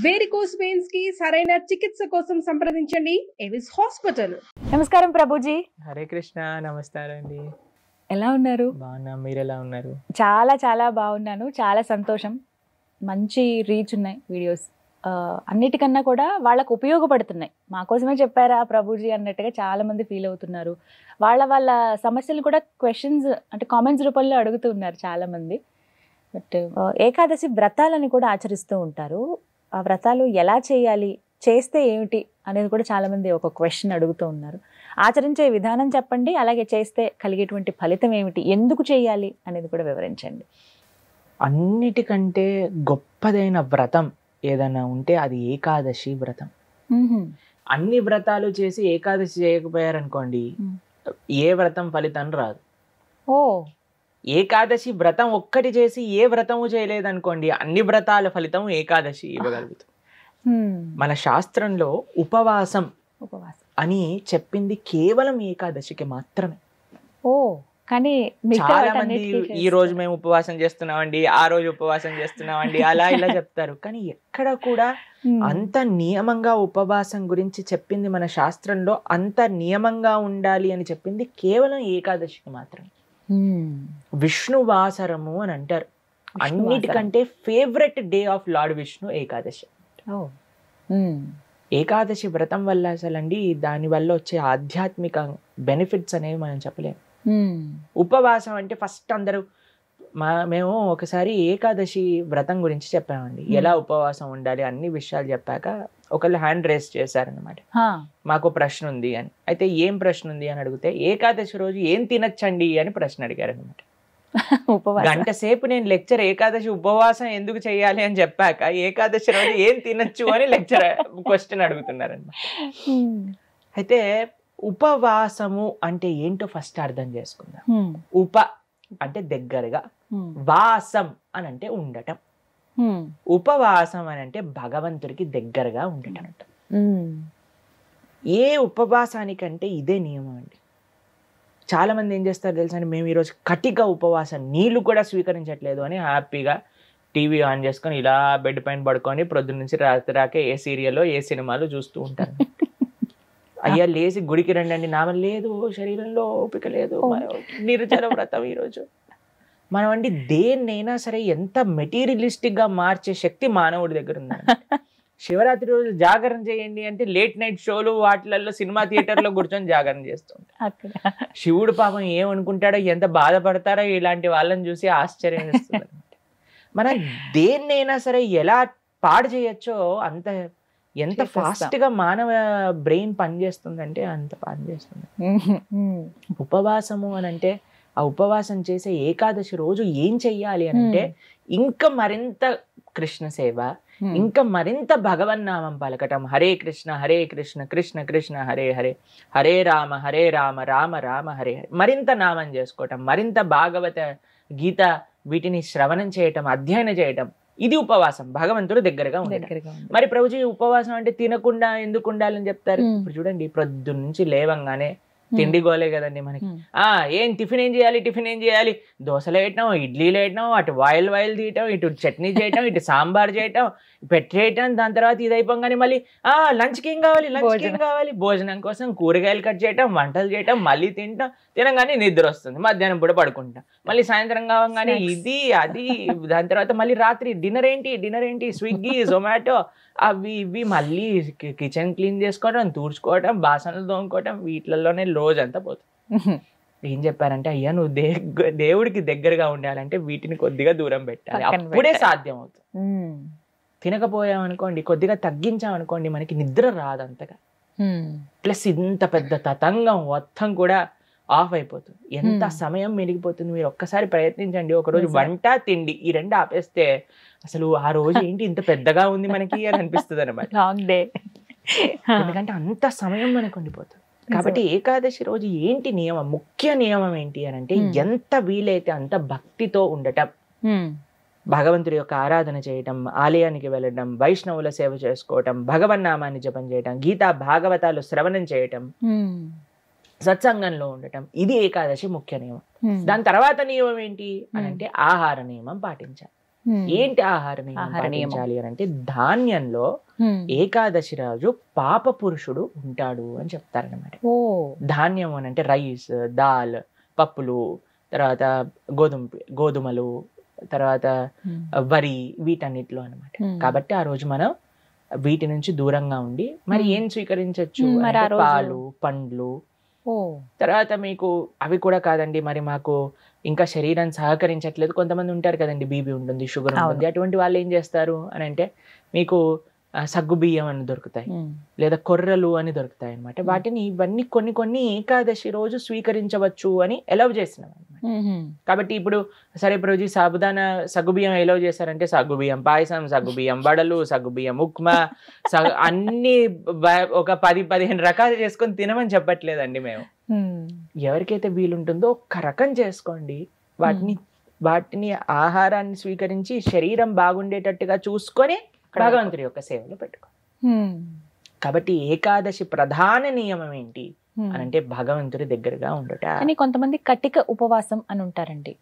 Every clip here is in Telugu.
వేరికోస్ వెయిన్స్ కి సరైన చికిత్స కోసం సంప్రదించండి ఎవిస్ హాస్పిటల్. నమస్కారం ప్రభుజీ. హరే కృష్ణ. నమస్కారం అండి. ఎలా ఉన్నారు? బాగున్నా, మీరు ఎలా ఉన్నారు? చాలా చాలా బాగున్నాను. చాలా సంతోషం. మంచి రీచ్ ఉన్నాయి వీడియోస్. అన్నిటికన్నా కూడా వాళ్ళకు ఉపయోగపడుతున్నాయి. మాకోసమే చెప్పారా ప్రభుజీ అన్నట్టుగా చాలా మంది ఫీల్ అవుతున్నారు. వాళ్ళ సమస్యలు కూడా క్వశ్చన్స్ అంటే కామెంట్స్ రూపంలో అడుగుతూ ఉన్నారు చాలా మంది. బట్ ఏకాదశి వ్రతాలని కూడా ఆచరిస్తూ ఉంటారు. ఆ వ్రతాలు ఎలా చేయాలి, చేస్తే ఏమిటి అనేది కూడా చాలామంది ఒక క్వశ్చన్ అడుగుతూ ఉన్నారు. ఆచరించే విధానం చెప్పండి, అలాగే చేస్తే కలిగేటువంటి ఫలితం ఏమిటి, ఎందుకు చేయాలి అనేది కూడా వివరించండి. అన్నిటికంటే గొప్పదైన వ్రతం ఏదైనా ఉంటే అది ఏకాదశి వ్రతం. అన్ని వ్రతాలు చేసి ఏకాదశి చేయకపోయారనుకోండి, ఏ వ్రతం ఫలితం రాదు. ఓ, ఏకాదశి వ్రతం ఒక్కటి చేసి ఏ వ్రతము చేయలేదనుకోండి, అన్ని వ్రతాల ఫలితం ఏకాదశి ఇవ్వగలుగుతాం. మన శాస్త్రంలో ఉపవాసం అని చెప్పింది కేవలం ఏకాదశికి మాత్రమే. ఓ, కానీ చాలా మంది ఈ రోజు మేము ఉపవాసం చేస్తున్నామండి, ఆ రోజు ఉపవాసం చేస్తున్నామండి, అలా ఇలా చెప్తారు. కానీ ఎక్కడ కూడా అంత నియమంగా ఉపవాసం గురించి చెప్పింది మన శాస్త్రంలో, అంత నియమంగా ఉండాలి అని చెప్పింది కేవలం ఏకాదశికి మాత్రమే. విష్ణువాసరము అని అంటారు. అన్నిటికంటే favourite day of lord Vishnu Ekadashi. Ekadashi వ్రతం వల్ల అసలండి దాని వల్ల వచ్చే ఆధ్యాత్మిక బెనిఫిట్స్ అనేవి మనం చెప్పలేము. ఉపవాసం అంటే ఫస్ట్ అందరూ మేము ఒకసారి ఏకాదశి వ్రతం గురించి చెప్పామండి, ఎలా ఉపవాసం ఉండాలి అన్ని విషయాలు చెప్పాక ఒకళ్ళు హ్యాండ్ రేస్ చేశారనమాట. మాకు ప్రశ్న ఉంది అని. అయితే ఏం ప్రశ్న ఉంది అని అడిగితే, ఏకాదశి రోజు ఏం తినచ్చండి అని ప్రశ్న అడిగారు అనమాట. గంట సేపు నేను లెక్చర్ ఏకాదశి ఉపవాసం ఎందుకు చేయాలి అని చెప్పాక ఏకాదశి రోజు ఏం తినచ్చు అని లెక్చర్ క్వశ్చన్ అడుగుతున్నారనమాట. అయితే ఉపవాసము అంటే ఏంటో ఫస్ట్ అర్థం చేసుకుందాం. ఉప అంటే దగ్గరగా, వాసం అని అంటే ఉండటం, ఉపవాసం అని అంటే భగవంతుడికి దగ్గరగా ఉండటం. ఏ ఉపవాసానికంటే ఇదే నియమం అండి. చాలా మంది ఏం చేస్తారు తెలుసా అండి, మేము ఈరోజు కటిక ఉపవాసం, నీళ్లు కూడా స్వీకరించట్లేదు అని హ్యాపీగా టీవీ ఆన్ చేసుకొని ఇలా బెడ్ పైన పడుకొని ప్రొద్దు నుంచి రాత్రి రాక ఏ సీరియల్లో ఏ సినిమాలు చూస్తూ ఉంటారు. అయ్యా లేచి గుడికి రండి అండి, నామం లేదు, శరీరంలో ఓపిక లేదు, నిర్జల వ్రతం ఈరోజు. మనం అండి దేన్నైనా సరే ఎంత మెటీరియలిస్టిక్ గా మార్చే శక్తి మానవుడి దగ్గర ఉందండి. శివరాత్రి రోజు జాగరణ చేయండి అంటే లేట్ నైట్ షోలు వాటిలలో సినిమా థియేటర్లో కూర్చొని జాగరణ చేస్తుంటారు. శివుడు పాపం ఏమనుకుంటాడో, ఎంత బాధపడతారో ఇలాంటి వాళ్ళని చూసి ఆశ్చర్యం వేస్తుంది. మనం దేన్నైనా సరే ఎలా పాడు చేయొచ్చో అంత, ఎంత ఫాస్ట్ గా మానవ బ్రెయిన్ పనిచేస్తుందంటే అంత పనిచేస్తుంది. ఉపవాసము అని అంటే, ఆ ఉపవాసం చేసే ఏకాదశి రోజు ఏం చెయ్యాలి అని అంటే, ఇంకా మరింత కృష్ణ సేవ, ఇంకా మరింత భగవన్నామం పలకటం. హరే కృష్ణ కృష్ణ కృష్ణ హరే హరే, హరే రామ రామ రామ హరే హరే. మరింత నామం చేసుకోవటం, మరింత భాగవత గీత వీటిని శ్రవణం చేయటం, అధ్యయనం చేయటం. ఇది ఉపవాసం, భగవంతుడు దగ్గరగా ఉంటాడు. మరి ప్రభుజీ ఉపవాసం అంటే తినకుండా ఎందుకు ఉండాలని చెప్తారు? ఇప్పుడు చూడండి, ప్రొద్దు నుంచి లేవంగానే తిండి గోలే కదండి మనకి. ఏం టిఫిన్ ఏం చేయాలి, దోశలు వేయటం, ఇడ్లీలు వేయటం, అటు వాయిల్ తీయటం, ఇటు చట్నీ చేయటం, ఇటు సాంబార్ చేయటం, పెట్టేయటం. దాని తర్వాత ఇది అయిపోగానే మళ్ళీ లంచ్కి ఏం కావాలి, భోజనం కోసం కూరగాయలు కట్ చేయటం, వంటలు చేయటం, మళ్ళీ తినగానే నిద్ర వస్తుంది, మధ్యాహ్నం పూట పడుకుంటాం, మళ్ళీ సాయంత్రం కావగానే ఇది అది. దాని తర్వాత మళ్ళీ రాత్రి డిన్నర్ ఏంటి, స్విగ్గీ జొమాటో అవి ఇవి, మళ్ళీ కిచెన్ క్లీన్ చేసుకోవడం, తూడ్చుకోవడం, బాసనలు తోముకోవడం, వీటిలలోనే రోజంతా పోతుంది. ఏం చెప్పారంటే, అయ్యా నువ్వు దేవుడికి దగ్గరగా ఉండాలంటే వీటిని కొద్దిగా దూరం పెట్టాలి, అప్పుడే సాధ్యం అవుతుంది. తినకపోయామనుకోండి, కొద్దిగా తగ్గించామనుకోండి, మనకి నిద్ర రాదు అంతగా. ప్లస్ ఇంత పెద్ద తతంగం మొత్తం కూడా ఆఫ్ అయిపోతుంది. ఎంత సమయం మెరిగిపోతుంది. మీరు ఒక్కసారి ప్రయత్నించండి. ఒకరోజు వంట తిండి ఈ రెండు ఆపేస్తే అసలు ఆ రోజు ఏంటి ఇంత పెద్దగా ఉంది మనకి అని అనిపిస్తుంది అనమాట. ఎందుకంటే అంత సమయం మనకు ఉండిపోతుంది. కాబట్టి ఏకాదశి రోజు ఏంటి నియమం, ముఖ్య నియమం ఏంటి అని అంటే, ఎంత వీలైతే అంత భక్తితో ఉండటం, భగవంతుడి యొక్క ఆరాధన చేయటం, ఆలయానికి వెళ్ళడం, వైష్ణవుల సేవ చేసుకోవటం, భగవన్నామాన్ని జపం చేయటం, గీతా భాగవతాలు శ్రవణం చేయటం, సత్సంగంలో ఉండటం. ఇది ఏకాదశి ముఖ్య నియమం. దాని తర్వాత నియమం ఏంటి అని అంటే, ఆహార నియమం పాటించాలి. ఏంటి ఆహార నియమం పాటించాలి అని అంటే, ధాన్యంలో ఏకాదశి రోజు పాప పురుషుడు ఉంటాడు అని చెప్తారనమాట. ధాన్యం అని అంటే రైస్, దాల్, పప్పులు, తర్వాత గోధుమలు, తర్వాత వరి, వీటన్నిటిలో అనమాట. కాబట్టి ఆ రోజు మనం వీటి నుంచి దూరంగా ఉండి మరి ఏం స్వీకరించవచ్చు, పాలు, పండ్లు. తర్వాత మీకు అవి కూడా కాదండి, మరి మాకు ఇంకా శరీరం సహకరించట్లేదు, కొంతమంది ఉంటారు కదండి, బీపీ ఉంటుంది, షుగర్ ఉంటుంది, అటువంటి వాళ్ళు ఏం చేస్తారు అని అంటే, మీకు సగ్గు బియ్యం అని దొరుకుతాయి, లేదా కొర్రలు అని దొరుకుతాయి అనమాట. వాటిని ఇవన్నీ కొన్ని ఏకాదశి రోజు స్వీకరించవచ్చు అని ఎలవ్ చేసినాం అనమాట. కాబట్టి ఇప్పుడు సరే రోజు సాబుదానా సగ్గుబియ్యం ఎలవ్ చేశారంటే, సగ్గుబియ్యం పాయసం, సగ్గుబియ్యం వడలు, సగ్గుబియ్యం ఉప్మా, అన్ని ఒక 10-15 రకాలు చేసుకొని తినమని చెప్పట్లేదండి మేము. ఎవరికైతే వీలుంటుందో ఒక్క రకం చేసుకోండి, వాటిని ఆహారాన్ని స్వీకరించి శరీరం బాగుండేటట్టుగా చూసుకొని భగవంతుడి యొక్క సేవలో పెట్టుకో. కాబట్టి ఏకాదశి ప్రధాన నియమం ఏంటి అని అంటే, భగవంతుడి దగ్గరగా ఉండట. కానీ కొంతమంది కటిక ఉపవాసం అని ఉంటారండి,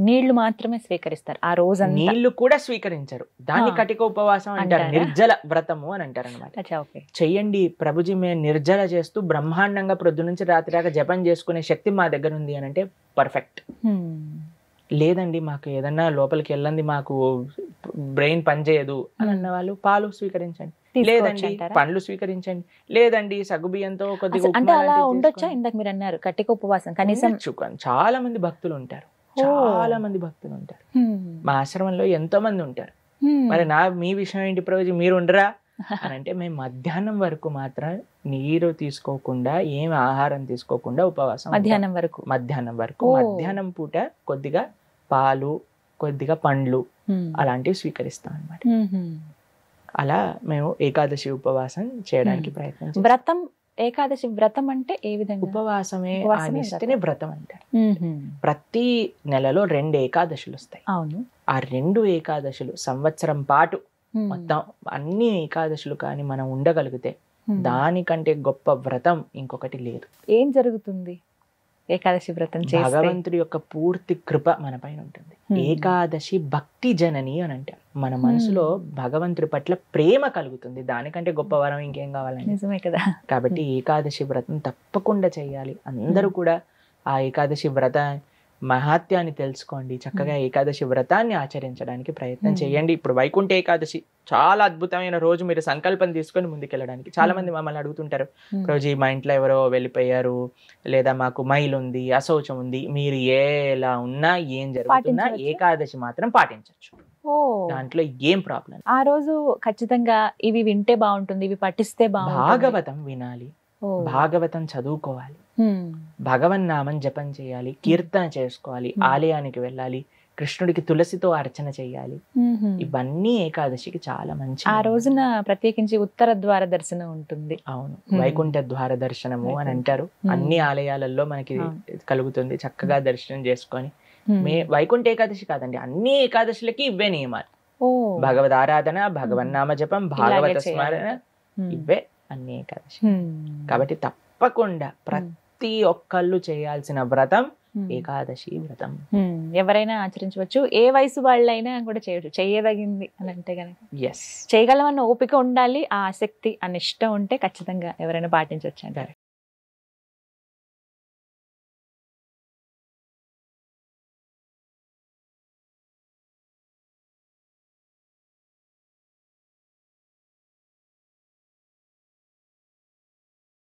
నీళ్లు మాత్రమే స్వీకరిస్తారు ఆ రోజు. నీళ్లు కూడా స్వీకరించరు, దాన్ని కటిక ఉపవాసం అంటారు, నిర్జల వ్రతము అని అంటారు అనమాట. చెయ్యండి ప్రభుజీ, మేము నిర్జల చేస్తూ బ్రహ్మాండంగా ప్రొద్దు నుంచి రాత్రి దాకా జపం చేసుకునే శక్తి మా దగ్గర ఉంది అని అంటే పర్ఫెక్ట్. లేదండి మాకు ఏదన్నా లోపలికి వెళ్ళండి, మాకు బ్రెయిన్ పనిచేయదు అని అన్న వాళ్ళు పాలు స్వీకరించండి, లేదండి పండ్లు స్వీకరించండి, లేదండి సగ్గుబియ్యంతో కొద్దిగా. అంటే అలా ఉండొచ్చా? ఇందాక మీరు అన్నారు కటిక ఉపవాసం కనీసం. చాలా మంది భక్తులు ఉంటారు, మా ఆశ్రమంలో ఎంతో మంది ఉంటారు. మరి మీ విషయం ఏంటి ప్రభుజీ, మీరు ఉండరా అని అంటే, మేము మధ్యాహ్నం వరకు మాత్రం నీరు తీసుకోకుండా, ఏం ఆహారం తీసుకోకుండా ఉపవాసం. మధ్యాహ్నం పూట కొద్దిగా పాలు, కొద్దిగా పండ్లు అలాంటివి స్వీకరిస్తాం అన్నమాట. అలా మేము ఏకాదశి ఉపవాసం చేయడానికి ప్రయత్నం. వ్రతం, ఏకాదశి వ్రతం అంటే ఏ విధంగా? ఉపవాసమే ఆనిస్తేనే వ్రతం అంటారు. ప్రతి నెలలో 2 ఏకాదశులు వస్తాయి. అవును. ఆ 2 ఏకాదశులు సంవత్సరం పాటు మొత్తం అన్ని ఏకాదశులు కానీ మనం ఉండగలిగితే, దానికంటే గొప్ప వ్రతం ఇంకొకటి లేదు. ఏం జరుగుతుంది ఏకాదశి వ్రతం చేస్తే? భగవంతుడి యొక్క పూర్తి కృప మన పైన ఉంటుంది. ఏకాదశి భక్తి జనని అని అంటారు. మన మనసులో భగవంతుడి పట్ల ప్రేమ కలుగుతుంది, దానికంటే గొప్ప వరం ఇంకేం కావాలండి? నిజమే కదా. కాబట్టి ఏకాదశి వ్రతం తప్పకుండా చేయాలి. అందరూ కూడా ఆ ఏకాదశి వ్రత మహాత్యాన్ని తెలుసుకోండి, చక్కగా ఏకాదశి వ్రతాన్ని ఆచరించడానికి ప్రయత్నం చేయండి. ఇప్పుడు వైకుంఠ ఏకాదశి చాలా అద్భుతమైన రోజు, మీరు సంకల్పం తీసుకొని ముందుకెళ్ళడానికి. చాలా మంది మమ్మల్ని అడుగుతుంటారు, రోజు మా ఇంట్లో ఎవరో వెళ్ళిపోయారు, లేదా మాకు మైల్ ఉంది, అశౌచం ఉంది, మీరు ఎలా ఉన్నా ఏం జరుగుతున్నా ఏకాదశి మాత్రం పాటించవచ్చు, దాంట్లో ఏం ప్రాబ్లం. ఆ రోజు ఖచ్చితంగా ఇవి వింటే బాగుంటుంది, ఇవి పఠిస్తే బాగుంటుంది. భాగవతం వినాలి, భాగవతం చదువుకోవాలి, భగవన్ నామం జపం చేయాలి, కీర్తన చేసుకోవాలి, ఆలయానికి వెళ్ళాలి, కృష్ణుడికి తులసితో అర్చన చేయాలి. ఇవన్నీ ఏకాదశికి చాలా మంచి. ఆ రోజున ప్రత్యేకించి ఉత్తర ద్వార దర్శనం ఉంటుంది. అవును, వైకుంఠ ద్వార దర్శనము అని అంటారు. అన్ని ఆలయాలలో మనకి కలుగుతుంది. చక్కగా దర్శనం చేసుకొని, వైకుంఠ ఏకాదశి కాదండి, అన్ని ఏకాదశులకి ఇవే నియమాలు. భగవద్ ఆరాధన, భగవన్ నామ జపం, భాగవత స్మరణ, ఇవే అన్ని ఏకాదశి. కాబట్టి తప్పకుండా ప్రతి ఒక్కళ్ళు చేయాల్సిన వ్రతం ఏకాదశి వ్రతం. ఎవరైనా ఆచరించవచ్చు, ఏ వయసు వాళ్ళైనా కూడా చేయవచ్చు, చేయదగింది అని అంటే కనుక. ఎస్, చేయగలమన్న ఓపిక ఉండాలి, ఆ ఆసక్తి, ఆ నిష్ట ఉంటే ఖచ్చితంగా ఎవరైనా పాటించవచ్చు అంటారు.